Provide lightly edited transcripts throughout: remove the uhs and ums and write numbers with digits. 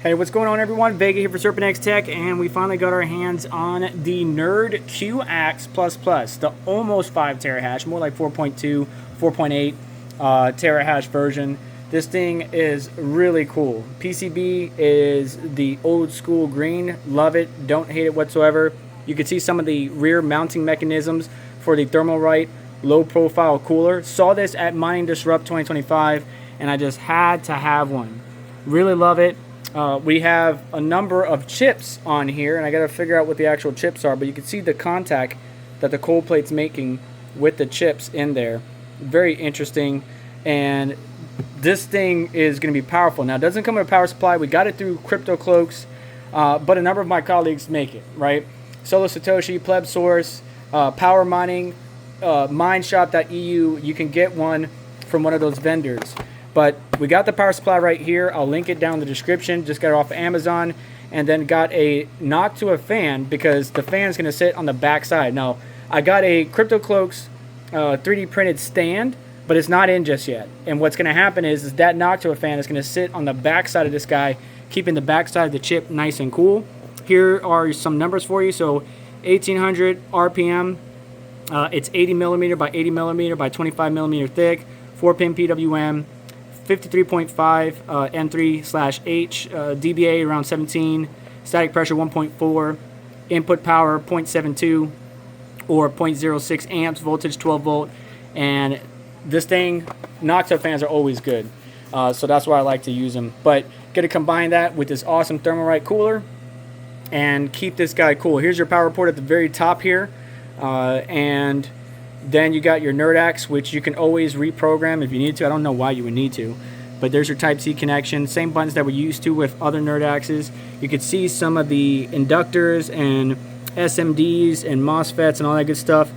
Hey, what's going on, everyone? Vega here for SerpentX Tech, and we finally got our hands on the NerdQAxe++, the almost 5 terahash, more like 4.2, 4.8 terahash version. This thing is really cool. PCB is the old school green. Love it. Don't hate it whatsoever. You can see some of the rear mounting mechanisms for the Thermalright low profile cooler. Saw this at Mining Disrupt 2025, and I just had to have one. Really love it. We have a number of chips on here, and I got to figure out what the actual chips are, but you can see the contact that the cold plate's making with the chips in there. Very interesting, and this thing is going to be powerful. Now, it doesn't come with a power supply. We got it through Crypto Cloaks, but a number of my colleagues make it, right? Solo Satoshi, Pleb Source, Power Mining, Mineshop.eu. You can get one from one of those vendors. But we got the power supply right here. I'll link it down in the description. Just got it off of Amazon. And then got a knock to a fan because the fan is going to sit on the back side. Now, I got a Crypto Cloaks 3D printed stand, but it's not in just yet. And what's going to happen is that knock to a fan is going to sit on the back side of this guy, keeping the back side of the chip nice and cool. Here are some numbers for you. So 1800 RPM. It's 80 millimeter by 80 millimeter by 25 millimeter thick. 4-pin PWM. 53.5 N3/H, dBA around 17, static pressure 1.4, input power 0.72 or 0.06 amps, voltage 12 volt, and this thing, Nocta fans are always good, so that's why I like to use them. But gonna combine that with this awesome Thermalright cooler and keep this guy cool. Here's your power port at the very top here, and then you got your NerdQAxe, which you can always reprogram if you need to. I don't know why you would need to, but there's your Type-C connection. Same buttons that we're used to with other NerdQAxes. You can see some of the inductors and SMDs and MOSFETs and all that good stuff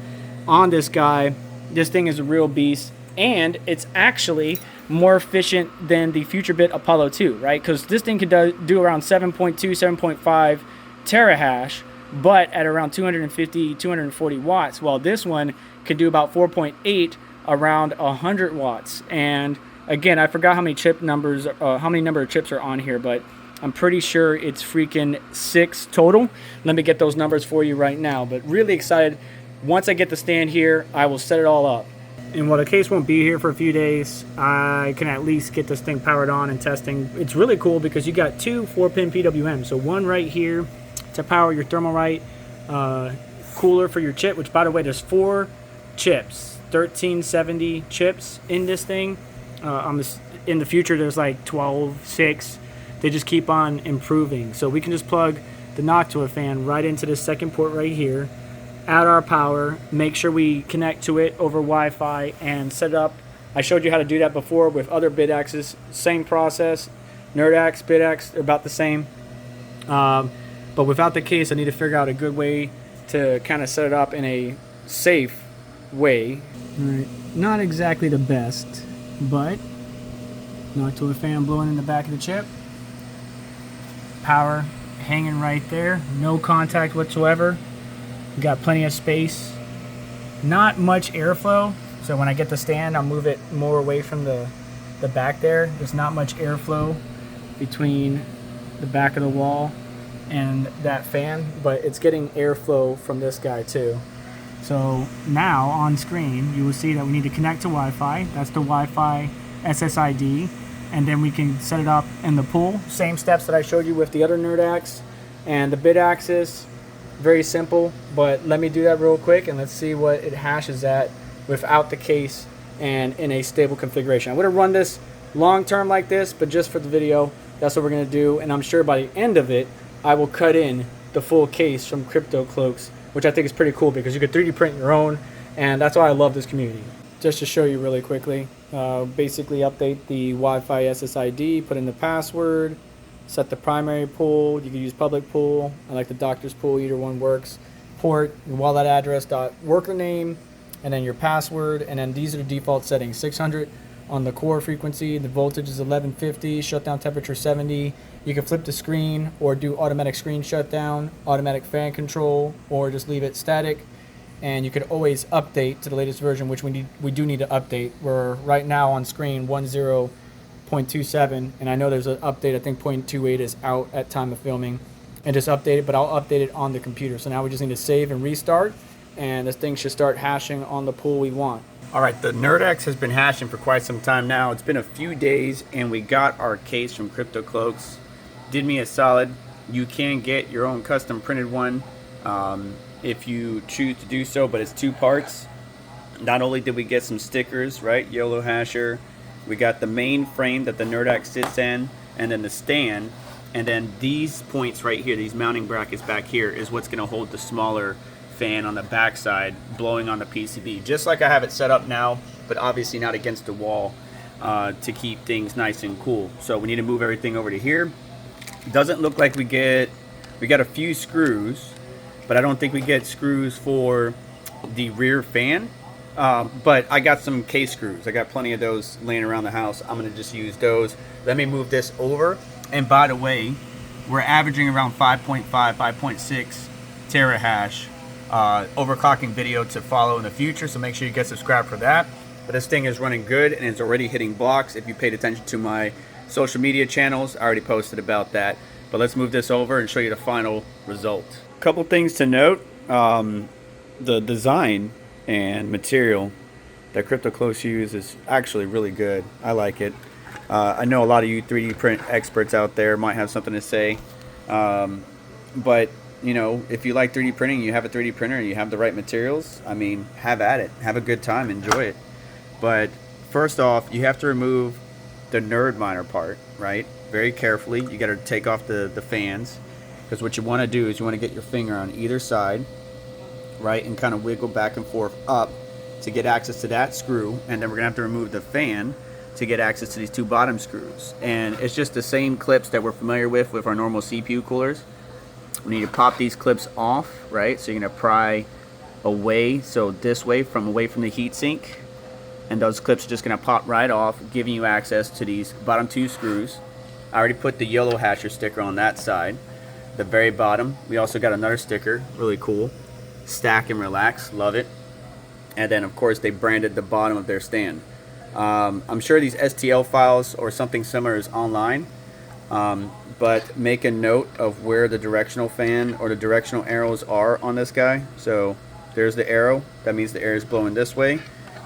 on this guy. This thing is a real beast, and it's actually more efficient than the FutureBit Apollo 2, right? Because this thing could do around 7.2, 7.5 terahash, but at around 250, 240 watts, while this one could do about 4.8 around 100 watts. And again, I forgot how many chip numbers, how many number of chips are on here, but I'm pretty sure it's freaking 6 total. Let me get those numbers for you right now. But really excited. Once I get the stand here, I will set it all up. And while the case won't be here for a few days, I can at least get this thing powered on and testing. It's really cool because you got 2 4-pin PWM. So one right here to power your Thermalright cooler for your chip, which, by the way, there's 4 chips, 1370 chips in this thing. In the future, there's like 12, 6. They just keep on improving. So we can just plug the knock to a fan right into this second port right here, add our power, make sure we connect to it over Wi-Fi, and set it up. I showed you how to do that before with other Bitaxes. Same process. NerdQAxe, Bitaxe, they're about the same. But without the case, I need to figure out a good way to kind of set it up in a safe way. All right. Not exactly the best, but knock to a fan blowing in the back of the chip. Power hanging right there. No contact whatsoever. We got plenty of space. Not much airflow. So when I get the stand, I'll move it more away from the back there. There's not much airflow between the back of the wall and that fan, but it's getting airflow from this guy too. So now on screen, you will see that we need to connect to Wi-Fi. That's the Wi-Fi SSID, and then we can set it up in the pool. Same steps that I showed you with the other NerdQAxe and the Bitaxes. Very simple, but let me do that real quick and let's see what it hashes at without the case and in a stable configuration. I would have run this long term like this, but just for the video, that's what we're gonna do. And I'm sure by the end of it, I will cut in the full case from Crypto Cloaks, which I think is pretty cool because you could 3D print your own, and that's why I love this community. Just to show you really quickly, basically update the Wi-Fi SSID, put in the password, set the primary pool. You can use public pool. I like the doctor's pool, either one works. Port, your wallet address, worker name, and then your password, and then these are the default settings. 600 on the core frequency, the voltage is 1150, shutdown temperature 70. You can flip the screen or do automatic screen shutdown, automatic fan control, or just leave it static. And you could always update to the latest version, which we do need to update. We're right now on screen 10 0.27, and I know there's an update. I think 0.28 is out at time of filming, and just update it, but I'll update it on the computer. So now we just need to save and restart, and this thing should start hashing on the pool we want. All right, the NerdQAxe has been hashing for quite some time now. It's been a few days, and we got our case from CryptoCloaks. Did me a solid. You can get your own custom printed one if you choose to do so, but it's 2 parts. Not only did we get some stickers, right, YOLO hasher, we got the main frame that the NerdQAxe sits in, and then the stand, and then these points right here, these mounting brackets back here, is what's going to hold the smaller fan on the back side blowing on the PCB, just like I have it set up now, but obviously not against the wall to keep things nice and cool. So we need to move everything over to here. Doesn't look like we got a few screws, but I don't think we get screws for the rear fan. But I got some case screws. I got plenty of those laying around the house. I'm going to just use those. Let me move this over. And by the way, we're averaging around 5.5, 5.6 terahash overclocking video to follow in the future. So make sure you get subscribed for that. But this thing is running good and it's already hitting blocks. If you paid attention to my social media channels, I already posted about that. But let's move this over and show you the final result. A couple things to note. The design and material that CryptoCloaks use is actually really good. I like it. I know a lot of you 3D print experts out there might have something to say, but you know, if you like 3D printing, you have a 3D printer and you have the right materials, I mean, have at it, have a good time, enjoy it. But first off, you have to remove the nerd miner part, right? Very carefully. You got to take off the fans, because what you want to do is you want to get your finger on either side, right, and kind of wiggle back and forth up to get access to that screw, and then we're gonna have to remove the fan to get access to these 2 bottom screws. And it's just the same clips that we're familiar with our normal CPU coolers. We need to pop these clips off, right? So you're gonna pry away, so this way, away from the heatsink, and those clips are just gonna pop right off, giving you access to these bottom 2 screws. I already put the yellow hasher sticker on that side, the very bottom. We also got another sticker, really cool. Stack and relax, love it. And then of course they branded the bottom of their stand. I'm sure these STL files or something similar is online, but make a note of where the directional fan or the directional arrows are on this guy. So there's the arrow, that means the air is blowing this way.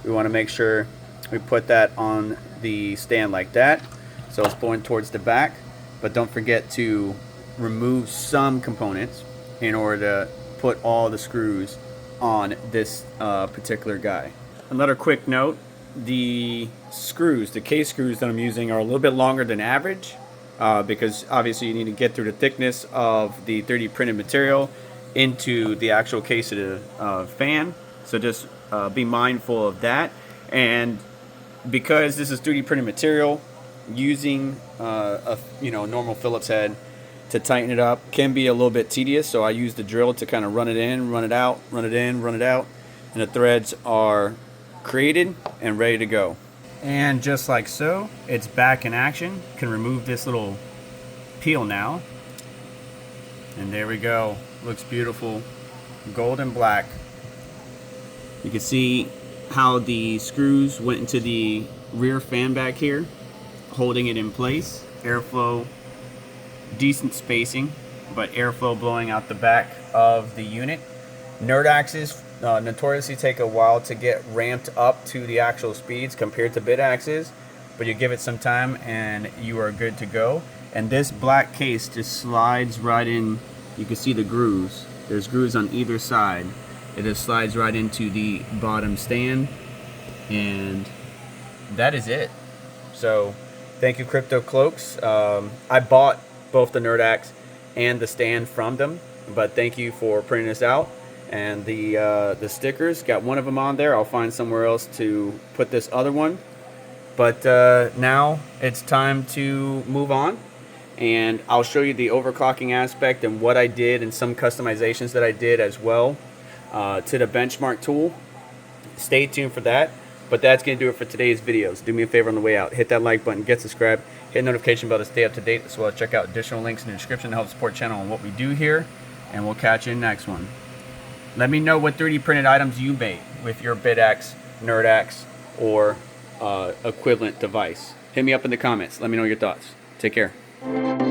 We want to make sure we put that on the stand like that, so it's blowing towards the back. But don't forget to remove some components in order to put all the screws on this particular guy. Another quick note, the screws, the case screws that I'm using are a little bit longer than average because obviously you need to get through the thickness of the 3D printed material into the actual case of the fan. So just be mindful of that. And because this is 3D printed material, using a normal Phillips head to tighten it up can be a little bit tedious, so I use the drill to kind of run it in, run it out, run it in, run it out, and the threads are created and ready to go. And just like so, it's back in action. Can remove this little peel now, and there we go. Looks beautiful, gold and black. You can see how the screws went into the rear fan back here, holding it in place. Airflow, decent spacing, but airflow blowing out the back of the unit. NerdQAxes notoriously take a while to get ramped up to the actual speeds compared to Bitaxes, but you give it some time and you are good to go. And this black case just slides right in. You can see the grooves. There's grooves on either side. It just slides right into the bottom stand, and that is it. So thank you, CryptoCloaks. I bought both the NerdQAxe and the stand from them, but thank you for printing this out. And the stickers, got one of them on there. I'll find somewhere else to put this other one. But now it's time to move on, and I'll show you the overclocking aspect and what I did and some customizations that I did as well to the benchmark tool. Stay tuned for that. But that's going to do it for today's videos. Do me a favor on the way out. Hit that like button, get subscribed, hit the notification bell to stay up to date, as well as check out additional links in the description to help support the channel and what we do here. And we'll catch you in the next one. Let me know what 3D printed items you made with your Bitaxe, NerdQAxe, or equivalent device. hit me up in the comments. Let me know your thoughts. Take care.